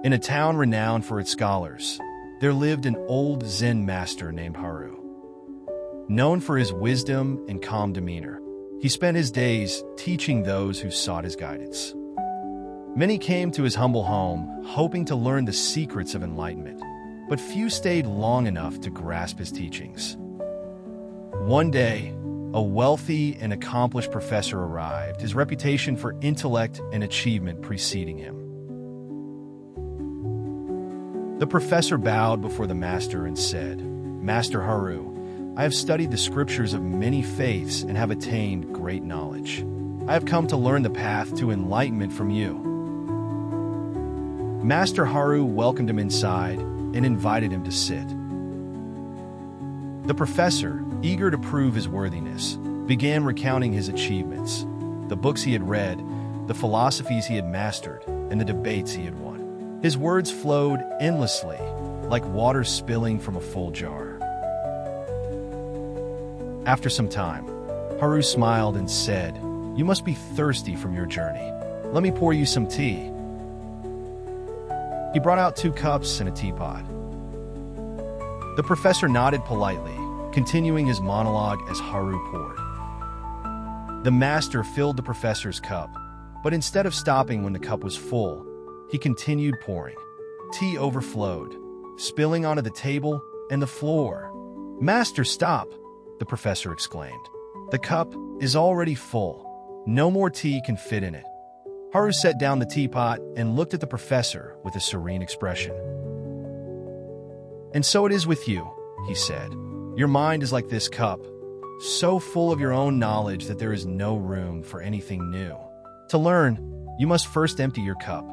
In a town renowned for its scholars, there lived an old Zen master named Haru. Known for his wisdom and calm demeanor, he spent his days teaching those who sought his guidance. Many came to his humble home, hoping to learn the secrets of enlightenment, but few stayed long enough to grasp his teachings. One day, a wealthy and accomplished professor arrived, his reputation for intellect and achievement preceding him. The professor bowed before the master and said, "Master Haru, I have studied the scriptures of many faiths and have attained great knowledge. I have come to learn the path to enlightenment from you." Master Haru welcomed him inside and invited him to sit. The professor, eager to prove his worthiness, began recounting his achievements, the books he had read, the philosophies he had mastered, and the debates he had won. His words flowed endlessly, like water spilling from a full jar. After some time, Haru smiled and said, "You must be thirsty from your journey. Let me pour you some tea." He brought out 2 cups and a teapot. The professor nodded politely, continuing his monologue as Haru poured. The master filled the professor's cup, but instead of stopping when the cup was full, he continued pouring. Tea overflowed, spilling onto the table and the floor. "Master, stop!" the professor exclaimed. "The cup is already full. No more tea can fit in it." Haru set down the teapot and looked at the professor with a serene expression. "And so it is with you," he said. "Your mind is like this cup, so full of your own knowledge that there is no room for anything new. To learn, you must first empty your cup."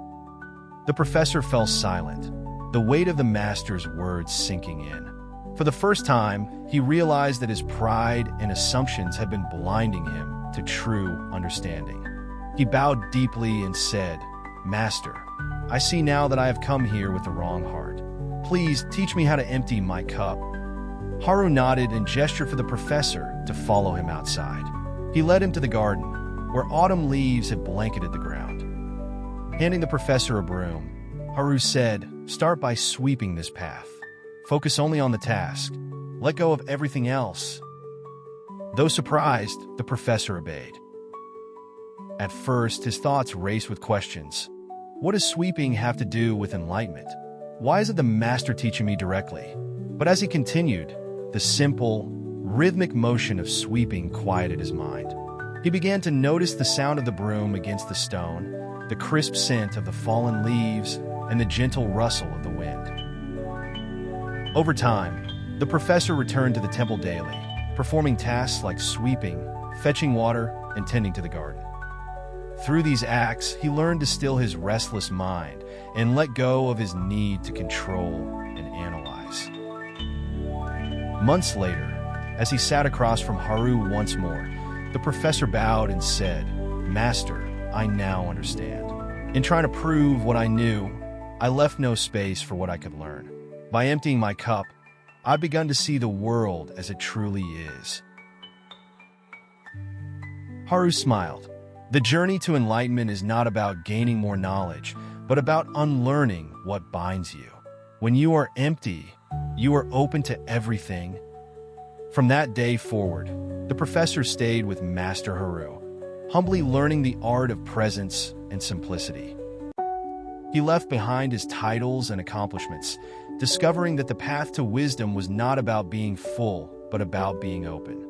The professor fell silent, the weight of the master's words sinking in. For the first time, he realized that his pride and assumptions had been blinding him to true understanding. He bowed deeply and said, "Master, I see now that I have come here with the wrong heart. Please teach me how to empty my cup." Haru nodded and gestured for the professor to follow him outside. He led him to the garden, where autumn leaves had blanketed the ground. Handing the professor a broom, Haru said, "Start by sweeping this path. Focus only on the task. Let go of everything else." Though surprised, the professor obeyed. At first, his thoughts raced with questions. What does sweeping have to do with enlightenment? Why isn't the master teaching me directly? But as he continued, the simple, rhythmic motion of sweeping quieted his mind. He began to notice the sound of the broom against the stone, the crisp scent of the fallen leaves, and the gentle rustle of the wind. Over time, the professor returned to the temple daily, performing tasks like sweeping, fetching water, and tending to the garden. Through these acts, he learned to still his restless mind and let go of his need to control and analyze. Months later, as he sat across from Haru once more, the professor bowed and said, "Master, I now understand. In trying to prove what I knew, I left no space for what I could learn. By emptying my cup, I've begun to see the world as it truly is." Haru smiled. The journey to enlightenment is not about gaining more knowledge, but about unlearning what binds you. When you are empty, you are open to everything. From that day forward, the professor stayed with Master Haru, humbly learning the art of presence and simplicity. He left behind his titles and accomplishments, discovering that the path to wisdom was not about being full, but about being open.